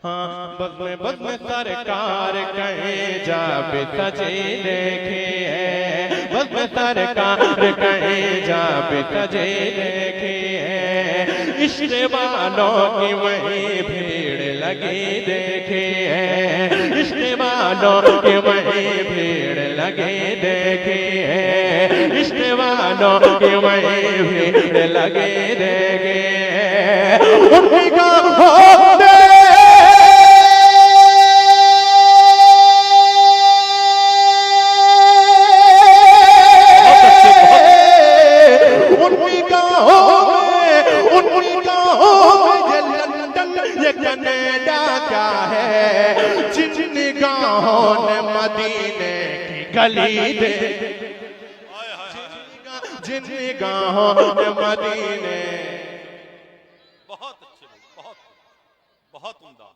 हाँ बज़्म सरकार कहीं जा भी सजे देखे है, बज़्म सरकार कहीं जा भी सजे देखे है, इश्क़ वालों की वही भीड़ लगी देखे है, इश्क़ वालों की वही भीड़ लगी देखे है, इश्क़ वालों की वही भीड़ लगी देखे है। उनकी कनाडा क्या है, जिन निगाहों ने मदीने की गली दे, जिन निगाहों ने मदीने। बहुत अच्छे, बहुत उम्दा।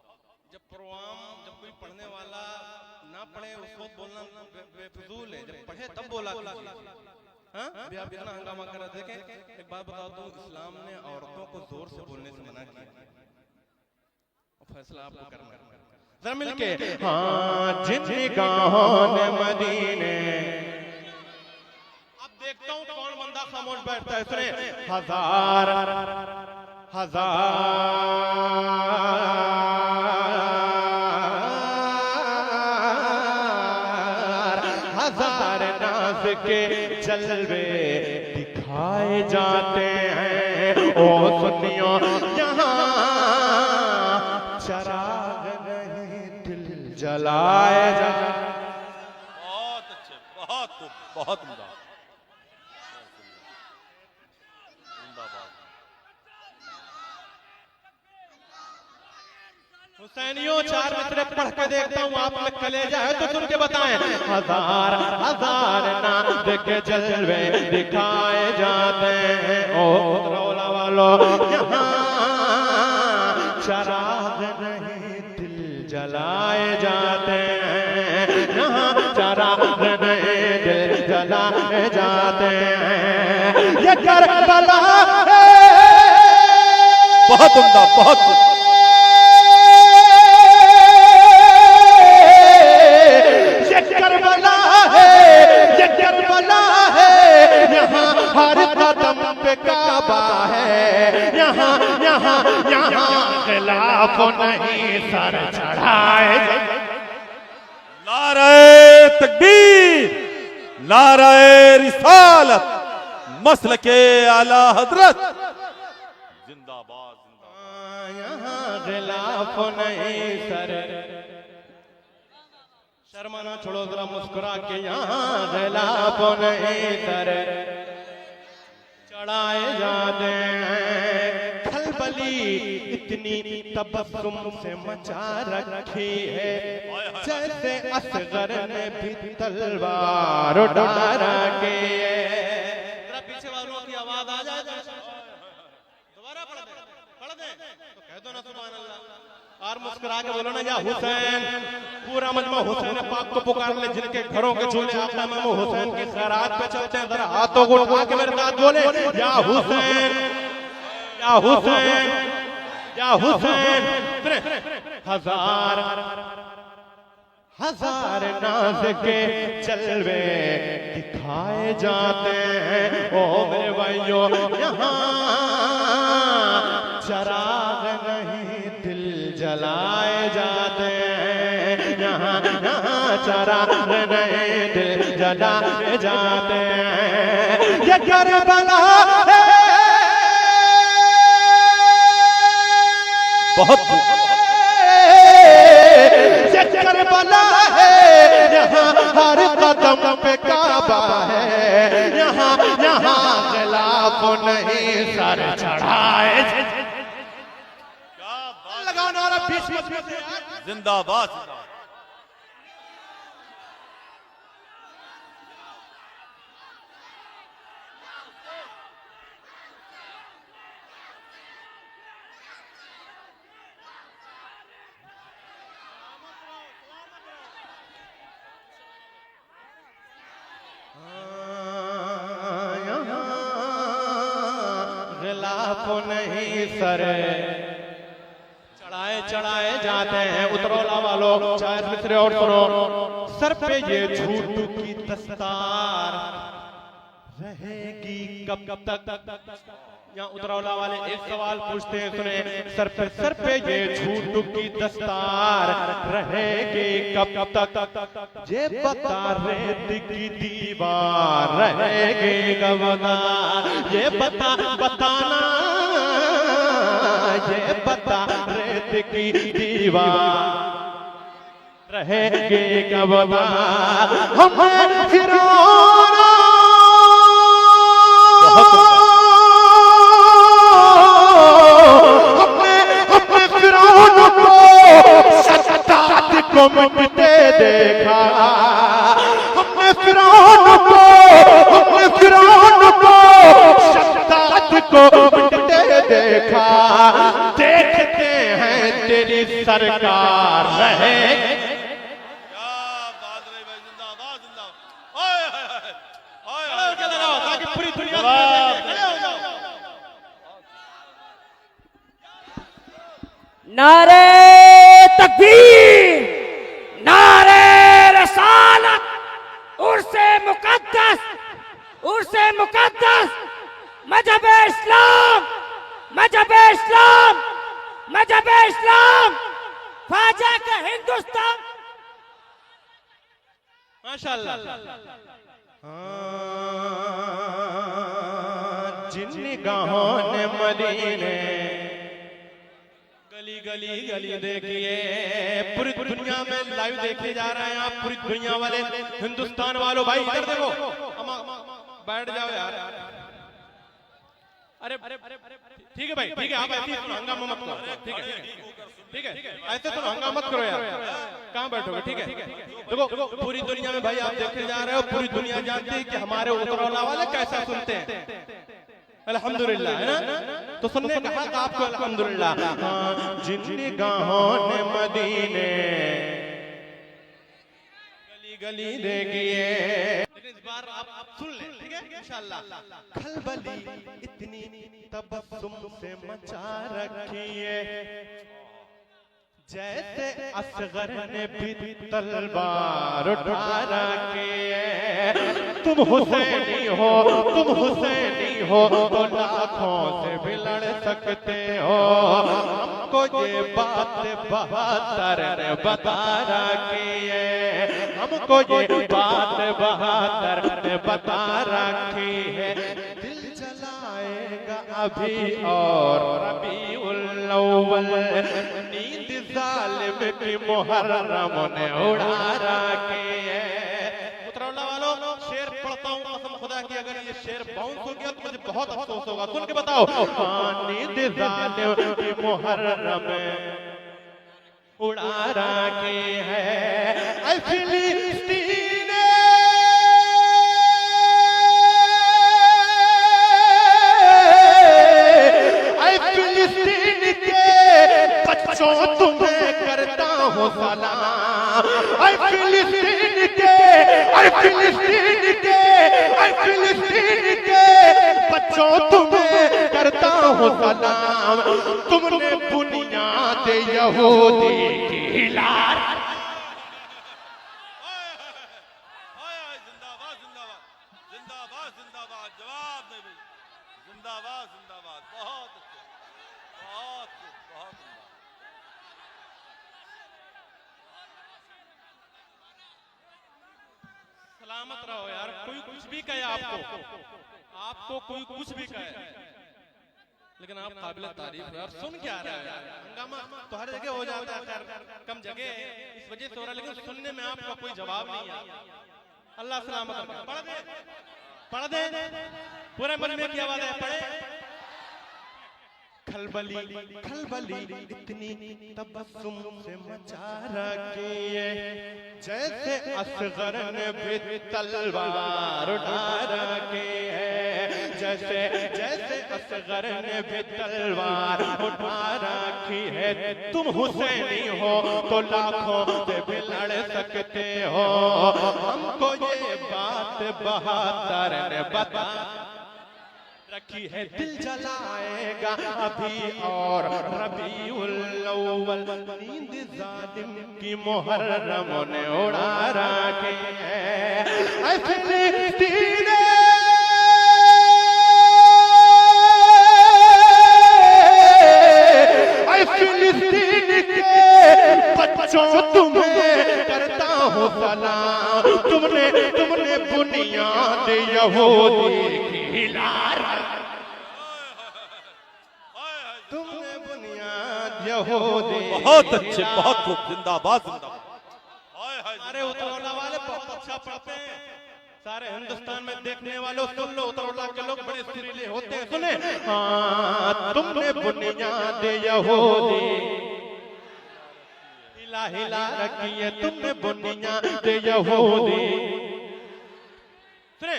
जब प्रोग्राम जब कोई पढ़ने वाला ना पढ़े उसको बोलना बेफजूल है, जब पढ़े तब बोला कीजिए। हाँ अभी आप इतना हंगामा कर रहे थे। एक बात बता दूं, इस्लाम ने औरतों को जोर से बोलने से मना किया, फैसला आपको करना है। जरा मिलके हाँ जिन निगाहों ने मदीने। अब देखता हूँ कौन बंदा खामोश बैठता है। सुने हजार हजार नाज के जलवे दिखाए जाते हैं। ओ सुनियो यहाँ चराग नहीं दिल जलाए जा। बहुत अच्छे, बहुत उम्दा। हुसैनियों चार मित्र पढ़ के देखता हूँ, आप में कलेजा है तो सुन के बताएं। हजार हजार नाज के जलवे दिखाए जाते हैं। ओ रौला वालों यहाँ चराग नहीं दिल जलाए जाते हैं, यहाँ चराग नहीं दिल जलाए जाते हैं। ये करबला है। बहुत उम्दा, बहुत हर कदम पे काबा है, यहाँ यहाँ यहाँ खिलाफ नहीं सर चढ़ाए। नारे तकबीर, नारे रिसालत, मसलके आला हजरत जिंदाबाद। यहाँ खिलाफ नहीं सर। शर्माना छोड़ो जरा मुस्कुरा के। यहाँ खिलाफ नहीं सर चढ़ाए जाते हैं। खलबली इतनी तबस्सुम से मचा रखी है, जैसे असगर ने भी तलवार उठा रखी है। जरा पीछे वालों की आवाज आ जाए, दोबारा पढ़ दे तो कह दो ना सुभान अल्लाह। और मुस्कुरा के बोलो ना या हुसैन। पूरा मजमा हुसैन पाक को पुकार ले, जिनके घरों के चूल्हे आका इमाम हुसैन की खैरात पे चलते हैं। जरा हाथों को उठा के मेरे साथ बोले या हुसैन, या हुसैन, या हुसैन। हजार हजार नाज के जलवे दिखाए जाते हैं। ओ मेरे भाइयों यहाँ चराग नहीं दिल जलाए जाते हैं, यहाँ यहाँ चराग नहीं दिल जलाए जाते हैं। ये करबला है। बहुत ये करबला है। यहाँ हर कदम पे काबा है, यहाँ यहाँ खिलाफ नहीं सर चढ़ाए। लगाओ नारा बीच में जिंदाबाद। गिलाफ नहीं सर चढ़ाए चढ़ाए जाते हैं। उतरौला वालों चाय मिसरे और सुनो, सर पे ये झूठ की दस्तार रहेगी कब तक। यहाँ उतरौला वाले एक सवाल पूछते हैं, सुने, सर पे ये झूठ की दस्तार रहेगी कब तक। ये बता रेत की दीवार रहेगी कब तक। ये बताना ये बता रेत की दीवार रहेगी कब तक। हम फिरौन को मिटते देखा, हमने फिरौन को शद्दाद को मिटते देखा। देखते हैं तेरी सरकार रहे। क्या बात रही भाई, जिंदाबाद जिंदाबाद। ओए ओए ओए क्या लगाओ ताकि पूरी दुनिया वाह। खड़े हो जाओ। नारे तकबीर, नारे रसालत, उर्से मुकद्दस, उर्से मुकद्दस, मजहबे इस्लाम, मजहबे इस्लाम, मजहबे इस्लाम, ख्वाजा का हिंदुस्तान। माशाअल्लाह। जिन निगाहों ने मदीने गली देखिए, पूरी दुनिया में लाइव देखे जा रहे हैं आप, पूरी दुनिया वाले हिंदुस्तान वालों, भाई इधर देखो, बैठ जाओ यार। अरे ठीक है भाई, ठीक है, आप ऐसे सुनो, हंगामा मत करो, ठीक है ठीक है, ऐसे सुनो, हंगामा मत करो यार। कहाँ बैठोगे, ठीक है। देखो पूरी दुनिया में भाई आप देखे जा रहे हो, पूरी दुनिया जानती है कि हमारे उतरौला वाले कैसा सुनते हैं। अल्हम्दुलिल्लाह, है ना? तो सुनने का हक आपको अल्हम्दुलिल्लाह। जिन निगाहों ने मदीने गली देखिए, लेकिन इस बार आप सुन लें, ठीक है इंशाअल्लाह। खलबली इतनी तबस्सुम से मचा रखी है, जैसे असगर ने भी तलवार उठा रखी है। तुम हुसैनी हो तो लाखों से भी लड़ सकते हो। हमको ये बात बहादुर ने बता रखी है, हमको ये बात बहादुर ने बता रखी है। दिल जलाएगा अभी और रबीउल अव्वल, नींद जालिम की मुहर्रम ने उड़ा रखी है। उतरौला वालों, शेर पढ़ता हूँ, कसम खुदा की अगर ये शेर बाउंस हो गया तो मुझे बहुत अफसोस होगा। सुन के बताओ, नींद जालिम की मुहर्रम उड़ा रखी है। ऐ फिलिस्तीन के बच्चों तुम्हें करता हूँ सलाम। ऐ फिलिस्तीन के बच्चों तुम्हें करता हूँ सलाम। तुमने बुनियाद यहूदी की हिला। जिंदाबाद जिंदाबाद जिंदाबाद जिंदाबाद, जवाब दे भाई, जिंदाबाद जिंदाबाद। बहुत अच्छे, बहुत बहुत सलामत रहो यार। कोई कुछ भी कहे आपको कोई कुछ भी कहे, लेकिन आप काबिल तारीफ हो यार। सुन क्या रहा है यार, हंगामा तो हर जगह हो जाता है, खैर कम जगह इस वजह से हो रहा है, लेकिन सुनने में आपका कोई जवाब नहीं है। अल्लाह सलामत रखे। पढ़ दे पूरे मजमे की आवाज है, पढ़े। खलबली इतनी तबस्सुम से मचा रखी है, जैसे असगर ने भी तलवार उठा रखी है। जैसे असगर ने भी तलवार उठा रखी है। तुम हुसैनी हो तो लाखों से भी लड़ सकते हो। हमको ये बात बहादुर ने बता रखी है दिल जलाएगा अभी और रबीउल अव्वल नींद जालिम की मुहर्रम ने उड़ा रखी है। ऐ फिलिस्तीन के बच्चों तुम्हें करता हूँ सलाम। तुमने बुनियाद यहूदी की हिला, तुमने बुनियाद यहूदी। बहुत अच्छे, बहुत खूब, जिंदाबाद जिंदाबाद। सारे उतरौला वाले बहुत अच्छा पढ़ते हैं। सारे हिंदुस्तान में देखने वालों सुन लो, उतरौला के लोग बड़े सुरीले होते हैं। सुने, हाँ तुमने बुनियाद यहूदी हिला हिला रखी है, तुमने बुनियाद यहूदी। सुने,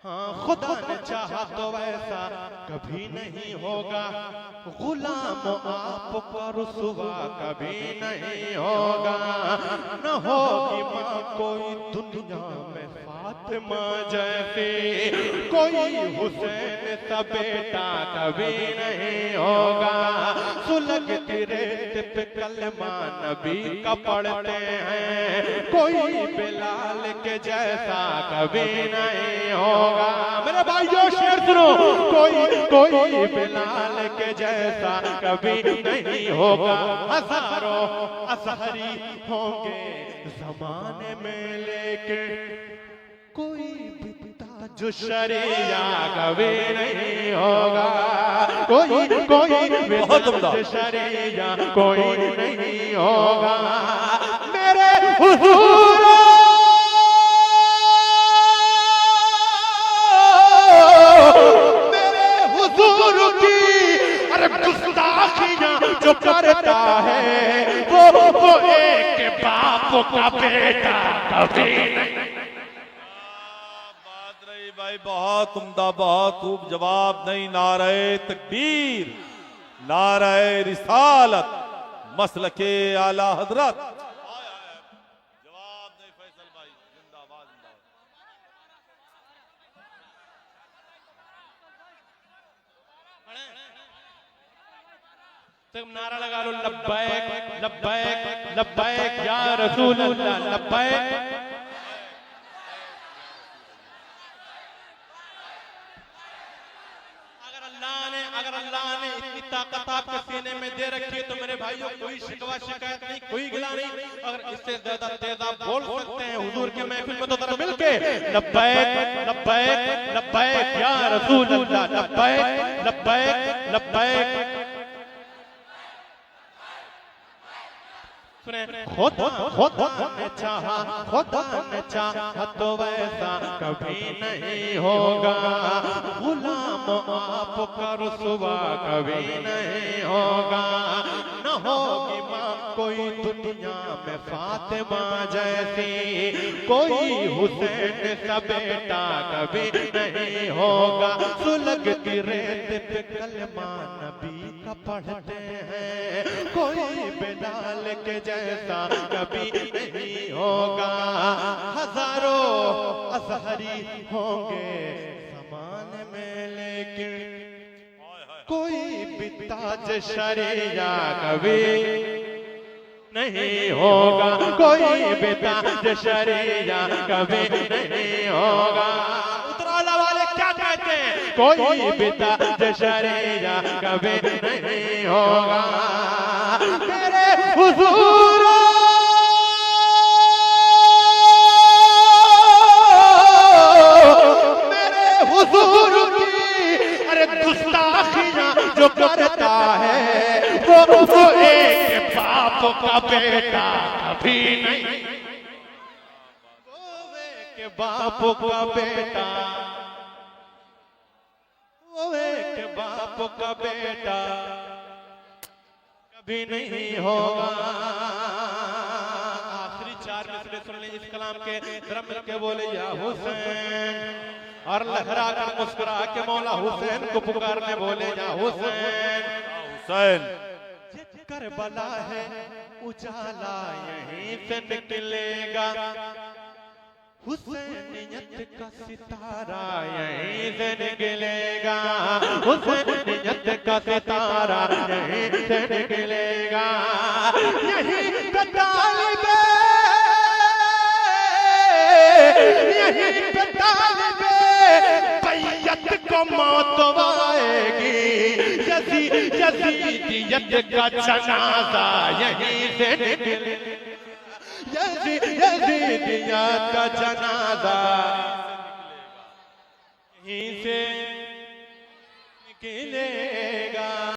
हाँ खुदा ने चाहा तो वैसा कभी नहीं होगा, गुलाम आपका रुसवा कभी नहीं होगा। न होगी माँ कोई दुनिया में फातिमा जैसी, कोई हुसैन सा बेटा कभी नहीं होगा। सुलगती रेत पे कलमा नबी का पढ़ते हैं, कोई बिलाल के जैसा कभी नहीं होगा। मेरे भाइयों शेर सुनो, कोई बिलाल के जैसा कभी नहीं होगा। हजारों असहरी होंगे जमाने में, लेकिन कोई बिता जो शरिया कभी नहीं होगा। कोई बिता जो शरिया कोई नहीं होगा। मेरे हुजूर जो करता है वो एक बाप का बेटा कभी नहीं। बात रही भाई, बहुत उम्दा, बहुत खूब, जवाब नहीं। नारे तकबीर, नारे रिसालत, मसलके आला हजरत। जवाब नहीं फैसल भाई, जिंदाबाद जिंदाबाद। तुम नारा लगा लो, लब्बैक लब्बैक लब्बैक या रसूल अल्लाह, लब्बैक। अगर अल्लाह ने इतनी ताकत आपके सीने में दे रखी है तो मेरे भाइयों कोई शिकवा शिकायत नहीं, कोई गिला नहीं। अगर इससे ज्यादा तेज आप बोल सकते हैं हुजूर के महफिल में तो जरा मिलके लब्बैक लब्बैक लब्बैक या रसूल अल्लाह, लब्बैक लब्बैक लब्बैक। खुदा ने चाहा तो वैसा कभी नहीं होगा, गुलाम आपका रुसवा कभी नहीं होगा। न होगी माँ कोई दुनिया में फातिमा जैसी, कोई हुसैन सा बेटा कभी नहीं होगा। सुलगती रेत पे कलमा नबी का पढ़ते हैं, कोई बिलाल के जैसा कभी नहीं होगा। हजारों असहरी होंगे ज़माने में, लेकिन कोई बिताज शरिया कभी नहीं होगा। कोई बिताज शरिया कभी नहीं होगा। उतरौला वाले क्या कहते हैं? कोई बिताज शरिया कभी नहीं होगा। मेरे हुजूर गुस्ताखियां जो करता है वो एक बाप का बेटा कभी नहीं। वो एक बाप का बेटा, वो एक बाप का बेटा कभी नहीं होगा। आखिरी चार मिसरे सुन लें इस कलाम के, जरा मिलके बोले या हुसैन, और लहरा कर मुस्कुरा के मौला हुसैन को पुकारने बोले या हुसैन। हुसैन करबला है उजाला यहीं से निकलेगा, हुसैनियत का सितारा यहीं से निकलेगा, हुसैनियत का सितारा यहीं से निकलेगा। यहीं पे तालिबे, यहीं पे तालिबे बैयत को मौत आएगी। यजीदियत का जनाजा यहीं से निकलेगा, यजीदियत का जनाजा यहीं